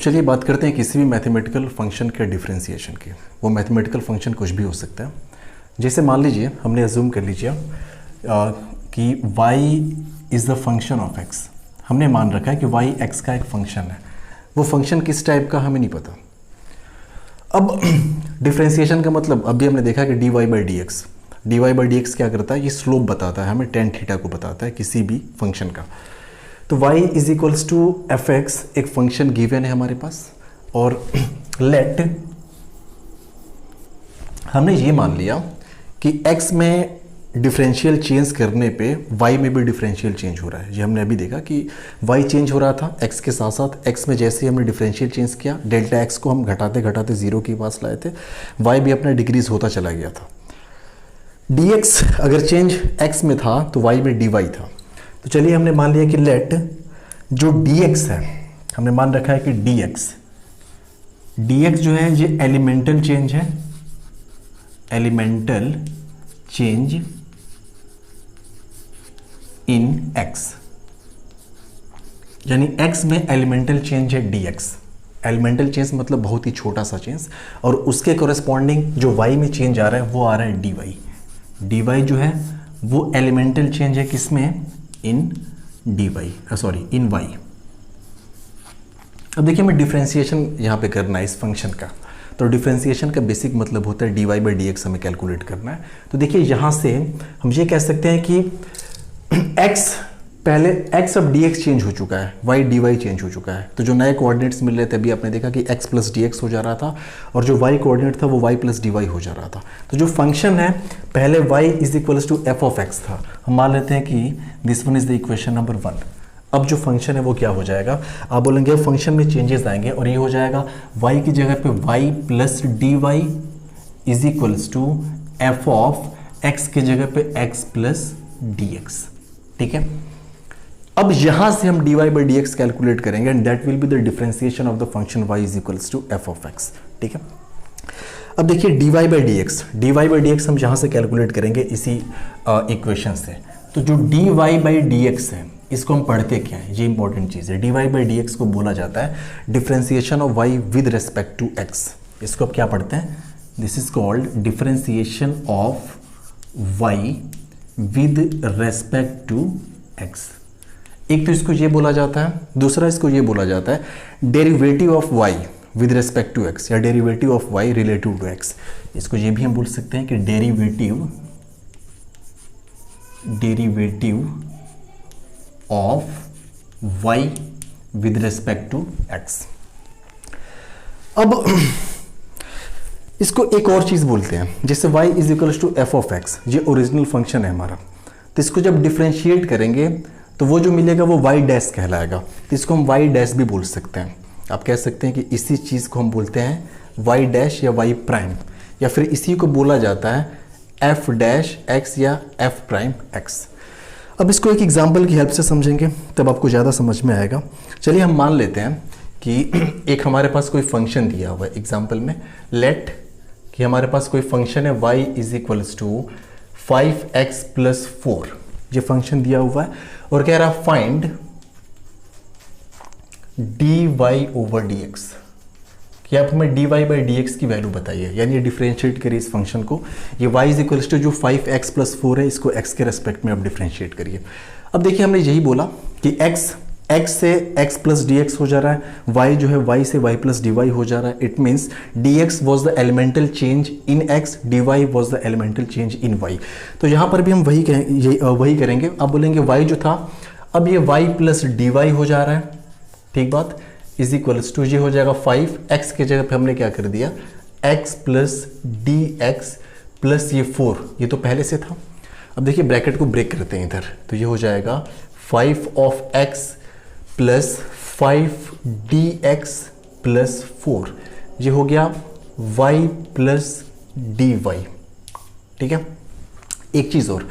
चलिए बात करते हैं किसी भी मैथमेटिकल फंक्शन के डिफरेंशिएशन की। वो मैथमेटिकल फंक्शन कुछ भी हो सकता है। जैसे मान लीजिए हमने अज्यूम कर लीजिए कि y is the function of x। हमने मान रखा है कि y x का एक फंक्शन है। वो फंक्शन किस टाइप का हमें नहीं पता। अब डिफरेंशिएशन का मतलब अभी हमने देखा कि dy by dx क्या करता है, ये स्लोप बताता है हमें, tan थीटा को बताता है किसी भी फंक्शन का। तो y is equals to f x एक फंक्शन गिवन है हमारे पास, और लेट हमने ये मान लिया कि x में डिफरेंशियल चेंज करने पे y में भी डिफरेंशियल चेंज हो रहा है। ये हमने अभी देखा कि y चेंज हो रहा था x के साथ साथ। x में जैसे ही हमने डिफरेंशियल चेंज किया, डेल्टा x को हम घटाते घटाते जीरो के पास लाए थे, y भी अपना डिक्रीज होता चला गया था। dx अगर चेंज x में था तो y में dy था। तो चलिए हमने मान लिया कि लेट जो dx है, हमने मान रखा है कि dx जो है ये एलिमेंटल चेंज है, एलिमेंटल चेंज इन x, यानी x में एलिमेंटल चेंज है dx। एलिमेंटल चेंज मतलब बहुत ही छोटा सा चेंज, और उसके कोरेस्पॉन्डिंग जो y में चेंज आ रहा है वो आ रहा है dy जो है वो एलिमेंटल चेंज है किसमें, इन इन y। अब देखिए हमें डिफरेंशिएशन यहाँ पे करना है इस फंक्शन का। तो डिफरेंशिएशन का बेसिक मतलब होता है dy by dx हमें कैलकुलेट करना है। तो देखिए यहाँ से हम ये कह सकते हैं कि x पहले x अब dx चेंज हो चुका है, y dy चेंज हो चुका है। तो जो नए कोऑर्डिनेट्स मिल रहे थे अभी आपने देखा कि x प्लस dx हो जा रहा था, और जो y कोऑर्डिनेट था वो y प्लस dy हो जा रहा था। तो जो फंक्शन है पहले y is equals to f of x था, हम मान लेते हैं कि this one is the equation number 1। अब जो फंक्शन है वो क्या हो जाएगा, आप बोलेंगे फंक्शन में चेंजेस आएंगे और ये हो जाएगा y की जगह पे y plus d y is equals to f of x की जगह पे x प्लस डी एक्स। ठीक है, अब यहां से हम dy by dx कैलकुलेट करेंगे and that will be the differentiation of the function y is equals to f of x. ठीक है, अब देखिए dy by dx हम यहां से कैलकुलेट करेंगे इसी इक्वेशन से। तो जो dy by dx है इसको हम पढ़ते क्या है, ये इंपॉर्टेंट चीज है। dy by dx को बोला जाता है differentiation of y with respect to x। इसको अब क्या पढ़ते हैं, this is called differentiation of y with respect to x। एक तो इसको ये बोला जाता है, दूसरा इसको ये बोला जाता है derivative of y with respect to x, या derivative of y relative to x। इसको ये भी हम बोल सकते हैं कि derivative of y with respect to x। अब इसको एक और चीज बोलते हैं, जैसे y is equals to f of x, ये ओरिजिनल फंक्शन है हमारा। तो इसको जब डिफरेंशिएट करेंगे तो वो जो मिलेगा वो y डैश कहलाएगा। तो इसको हम y डैश भी बोल सकते हैं। आप कह सकते हैं कि इसी चीज़ को हम बोलते हैं y डैश या y प्राइम, या फिर इसी को बोला जाता है f डैश x या f प्राइम x। अब इसको एक एग्जांपल की हेल्प से समझेंगे तब आपको ज़्यादा समझ में आएगा। चलिए हम मान लेते हैं कि एक हमारे पास कोई फंक्शन दिया हुआ है एग्जाम्पल में। लेट कि हमारे पास कोई फंक्शन है y is equals to 5x plus 4, ये फंक्शन दिया हुआ है और कह रहा फाइंड dy ओवर dx, कि आप हमें dy by dx की वैल्यू बताइए, यानी ये डिफरेंशिएट करिए इस फंक्शन को। ये y इज इक्वल्स टू जो 5x प्लस 4 है इसको x के रेस्पेक्ट में आप डिफरेंशिएट करिए। अब देखिए हमने यही बोला कि x से x प्लस dx हो जा रहा है, y जो है y से y प्लस dy हो जा रहा है। It means dx was the elemental change in x, dy was the elemental change in y। तो यहाँ पर भी हम वही करेंगे। अब बोलेंगे y जो था अब ये y प्लस dy हो जा रहा है, ठीक बात, इज इक्वल्स टू ये हो जाएगा 5x के जगह पे हमने क्या कर दिया x प्लस dx प्लस ये 4, ये तो पहले से था। अब देखिए ब्रैकेट को ब्रेक करते हैं इधर, तो ये हो जाएगा 5 of x plus 5 dx plus 4, ये हो गया y प्लस dy। ठीक है, एक चीज और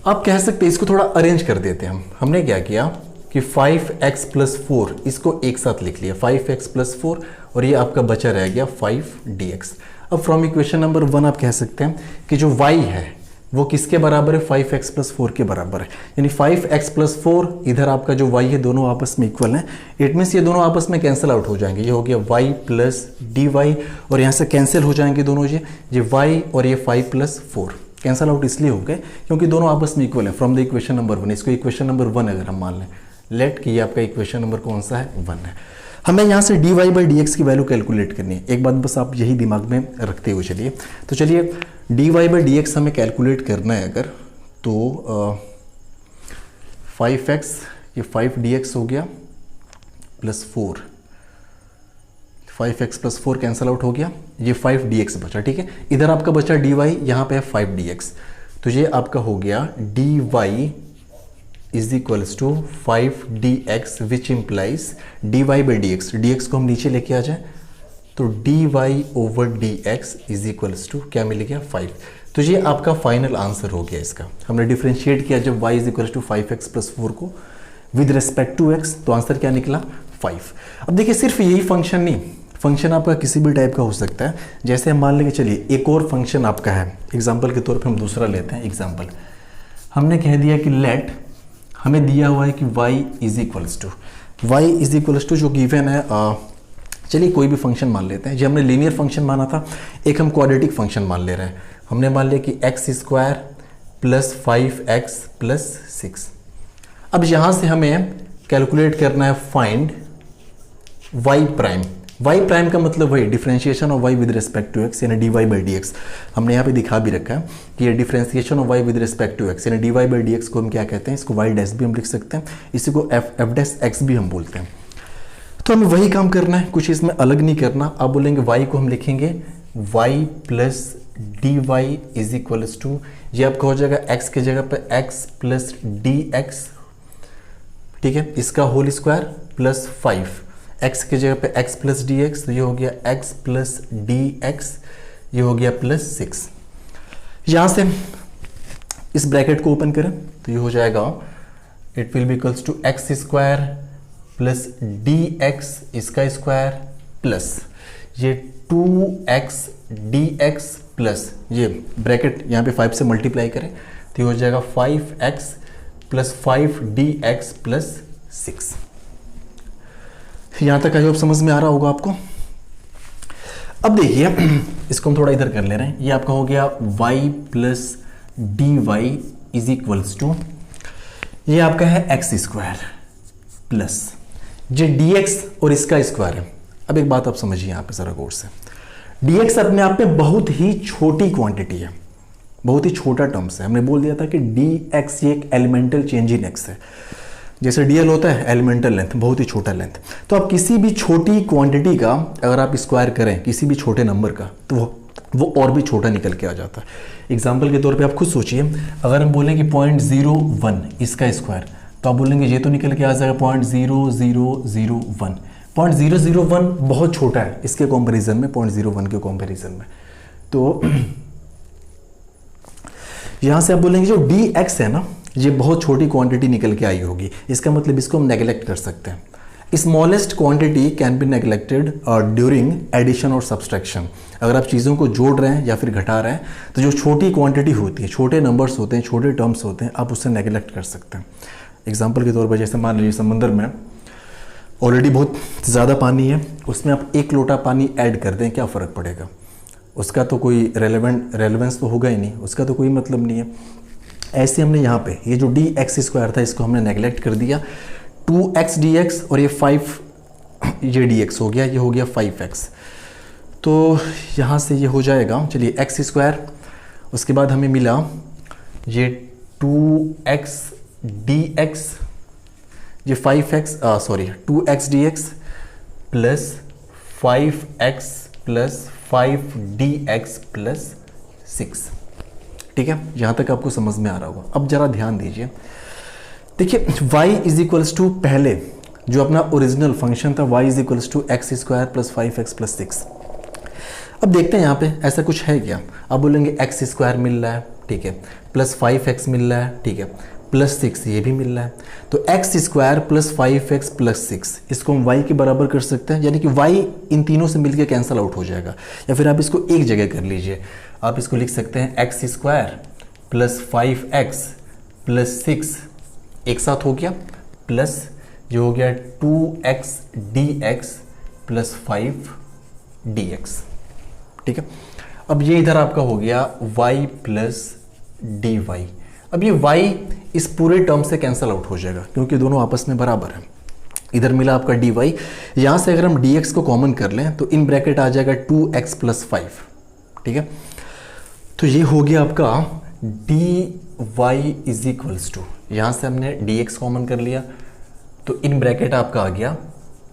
आप कह सकते हैं, इसको थोड़ा अरेंज कर देते हैं हमने क्या किया कि 5x प्लस 4 इसको एक साथ लिख लिया, 5x प्लस 4, और ये आपका बचा रह गया 5 dx। अब फ्रॉम इक्वेशन नंबर 1 आप कह सकते हैं कि जो y है वो किसके बराबर है, 5x प्लस 4 के बराबर है। यानी 5x प्लस 4 इधर आपका जो y है दोनों आपस में इक्वल हैं। इट मीन्स ये दोनों आपस में कैंसिल आउट हो जाएंगे। ये हो गया y प्लस डी वाई और यहाँ से कैंसिल हो जाएंगे दोनों ये y और ये 5 प्लस 4 कैंसिल आउट इसलिए हो गए क्योंकि दोनों आपस में इक्वल है। फ्रॉम द इक्वेशन नंबर 1, इसको इक्वेशन नंबर 1 अगर हम मान लें, लेट कि ये आपका इक्वेशन नंबर कौन सा है, 1 है। हमें यहाँ से dy बाई डी एक्स की वैल्यू कैलकुलेट करनी है। एक बात बस आप यही दिमाग में रखते हुए चलिए। तो चलिए dy बाई डी एक्स हमें कैलकुलेट करना है अगर, तो 5x ये 5dx हो गया plus 4, 5x plus 4 cancel out हो गया, ये 5dx बचा। ठीक है, इधर आपका बचा dy, यहाँ पे है 5dx, तो ये आपका हो गया dy is equals to 5dx which implies dy by dx। dx को हम नीचे लेके आ जाए तो dy over dx is equals to क्या मिल गया, 5। तो ये आपका फाइनल आंसर हो गया इसका। हमने डिफरेंशिएट किया जब y is equals to 5x plus 4 को विद रिस्पेक्ट टू x, तो आंसर क्या निकला, 5। अब देखिए सिर्फ यही फंक्शन नहीं, फंक्शन आपका किसी भी टाइप का हो सकता है। जैसे हम मान लेंगे, चलिए एक और फंक्शन आपका है, एग्जाम्पल के तौर पर हम दूसरा लेते हैं। एग्जाम्पल हमने कह दिया कि लेट, हमें दिया हुआ है कि y इज इक्वल्स टू जो गिवन है, चलिए कोई भी फंक्शन मान लेते हैं। जो हमने लीनियर फंक्शन माना था, एक हम क्वाड्रेटिक फंक्शन मान ले रहे हैं। हमने मान लिया कि x square plus 5x plus 6। अब यहाँ से हमें कैलकुलेट करना है find y prime. y prime का मतलब वही differentiation of y with respect to x, यानी dy बाई डी एक्स। हमने यहाँ पे दिखा भी रखा है कि ये differentiation of y with respect to x, यानी dy बाई डी एक्स को हम क्या कहते हैं, इसको y डैश भी हम लिख सकते हैं, इसी को f डैश x भी हम बोलते हैं। तो हमें वही काम करना है, कुछ इसमें अलग नहीं करना। अब बोलेंगे y को हम लिखेंगे y plus d y is equals to, ये आपका हो जाएगा x की जगह पे x प्लस डी एक्स, ठीक है, इसका होल स्क्वायर प्लस 5, x की जगह पे x प्लस डी एक्स, तो ये हो गया x प्लस डी एक्स, ये हो गया प्लस 6। यहाँ से इस ब्रैकेट को ओपन करें तो ये हो जाएगा it will be equals to x square plus d x इसका स्क्वायर प्लस ये 2x dx प्लस ये ब्रैकेट यहाँ पे 5 से मल्टीप्लाई करें तो ये हो जाएगा 5x प्लस 5dx प्लस 6। यहाँ तक आई होप समझ में आ रहा होगा आपको। अब देखिए इसको हम थोड़ा इधर कर ले रहे हैं। ये आपका हो गया y plus d y is equals to, ये आपका है एक्स स्क्वायर प्लस ये dx और इसका स्क्वायर है। अब एक बात आप समझिए यहाँ पे जरा गौर से, dx अपने आप में बहुत ही छोटी क्वांटिटी है, बहुत ही छोटा टर्म्स है। हमने बोल दिया था कि dx ये एक एलिमेंटल चेंज इन x है, जैसे dl होता है एलिमेंटल लेंथ, बहुत ही छोटा लेंथ। तो आप किसी भी छोटी क्वांटिटी का अगर आप स्क्वायर करें किसी भी छोटे नंबर का, तो वो और भी छोटा निकल के आ जाता है। एग्जाम्पल के तौर पे आप खुद सोचिए, अगर हम बोलें कि 0.01 इसका स्क्वायर, तो आप बोलेंगे ये तो निकल के आ जाएगा 0.0001। 0.001 बहुत छोटा है इसके कंपैरिजन में, 0.01 के कंपैरिजन में। तो यहां से आप बोलेंगे जो dx है ना, ये बहुत छोटी क्वांटिटी निकल के आई होगी, इसका मतलब इसको हम नेग्लेक्ट कर सकते हैं। Smallest quantity can be neglected during addition और सब्सट्रैक्शन। अगर आप चीज़ों को जोड़ रहे हैं या फिर घटा रहे हैं, तो जो छोटी क्वांटिटी होती है, छोटे नंबर्स होते हैं, छोटे टर्म्स होते हैं, आप उससे नेग्लेक्ट कर सकते हैं। एग्जाम्पल के तौर पर जैसे मान लीजिए समंदर में ऑलरेडी बहुत ज़्यादा पानी है, उसमें आप 1 लोटा पानी ऐड कर दें, क्या फ़र्क पड़ेगा, उसका तो कोई रेलेवेंस तो होगा ही नहीं, उसका तो कोई मतलब नहीं है। ऐसे हमने यहाँ पे ये जो dx स्क्वायर था इसको हमने नेग्लेक्ट कर दिया, 2x dx और ये 5 ये dx हो गया, ये हो गया 5x। तो यहाँ से ये हो जाएगा, चलिए x स्क्वायर, उसके बाद हमें मिला ये 2x dx, ये 2x dx plus 5x plus 5dx plus 6। ठीक है, यहाँ तक आपको समझ में आ रहा होगा। अब जरा ध्यान दीजिए, देखिए y इज इक्वल्स टू, पहले जो अपना ओरिजिनल फंक्शन था y is equals to x square plus 5x plus 6। अब देखते हैं यहाँ पे ऐसा कुछ है क्या। अब बोलेंगे एक्स स्क्वायर मिल रहा है, ठीक है, प्लस 5x मिल रहा है, ठीक है, प्लस 6 ये भी मिल रहा है, तो x square plus 5x plus 6 इसको हम y के बराबर कर सकते हैं, यानी कि y इन तीनों से मिलकर कैंसिल आउट हो जाएगा। या फिर आप इसको एक जगह कर लीजिए, आप इसको लिख सकते हैं x square plus 5x plus 6 एक साथ हो गया, प्लस जो हो गया 2x dx प्लस 5 dx। ठीक है, अब ये इधर आपका हो गया y प्लस dy। अब ये y इस पूरे टर्म से कैंसल आउट हो जाएगा क्योंकि दोनों आपस में बराबर है। इधर मिला आपका dy, यहां से अगर हम dx को कॉमन कर लें तो इन ब्रैकेट आ जाएगा 2x प्लस 5। ठीक है, तो ये हो गया आपका dy इज इक्वल्स टू, यहां से हमने dx कॉमन कर लिया तो इन ब्रैकेट आपका आ गया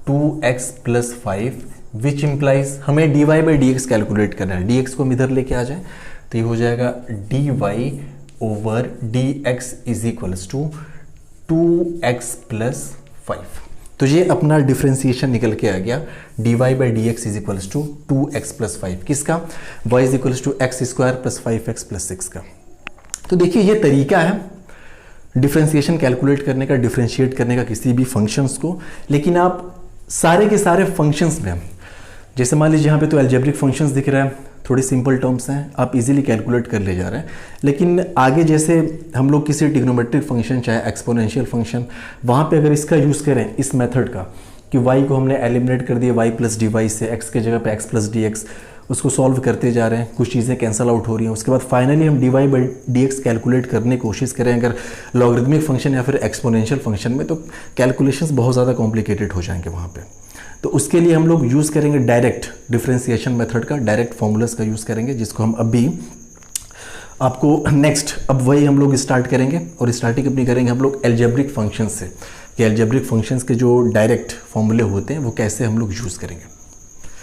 2x प्लस 5 विच इम्प्लाइज हमें dy बाई dx कैलकुलेट करना है। dx को हम इधर लेके आ जाए तो ये हो जाएगा dy over dx is equals to 2x plus 5। तो ये अपना डिफ्रेंसिएशन निकल के आ गया dy by dx is equals to 2x plus 5 किसका, y is equals to x square plus 5x plus 6 का। तो देखिए ये तरीका है डिफ्रेंसिएशन कैलकुलेट करने का, डिफ्रेंशिएट करने का किसी भी फंक्शंस को। लेकिन आप सारे के सारे फंक्शंस में, जैसे मान लीजिए यहाँ पे तो अलजेब्रिक फंक्शंस दिख रहा है, थोड़ी सिंपल टर्म्स हैं, आप इजीली कैलकुलेट कर ले जा रहे हैं। लेकिन आगे जैसे हम लोग किसी ट्रिग्नोमेट्रिक फंक्शन चाहे एक्सपोनेंशियल फंक्शन, वहाँ पे अगर इसका यूज़ करें इस मेथड का कि y को हमने एलिमिनेट कर दिया y प्लस dy से, x के जगह पे x प्लस dx, उसको सॉल्व करते जा रहे हैं, कुछ चीज़ें कैंसिल आउट हो रही हैं, उसके बाद फाइनली हम dy बाई dx कैलकुलेट करने की कोशिश करें अगर लॉगरिथमिक फंक्शन या फिर एक्सपोनेंशियल फंक्शन में, तो कैलकुलेशंस बहुत ज़्यादा कॉम्प्लिकेटेड हो जाएंगे वहाँ पे। तो उसके लिए हम लोग यूज़ करेंगे डायरेक्ट डिफ्रेंसिएशन मेथड का, डायरेक्ट फॉर्मूलाज का यूज़ करेंगे, जिसको हम अभी आपको नेक्स्ट अब वही हम लोग स्टार्ट करेंगे। और स्टार्टिंग अपनी करेंगे हम लोग अलजेब्रिक फंक्शन से, कि अलजेब्रिक फंक्शंस के जो डायरेक्ट फॉर्मूले होते हैं वो कैसे हम लोग यूज़ करेंगे।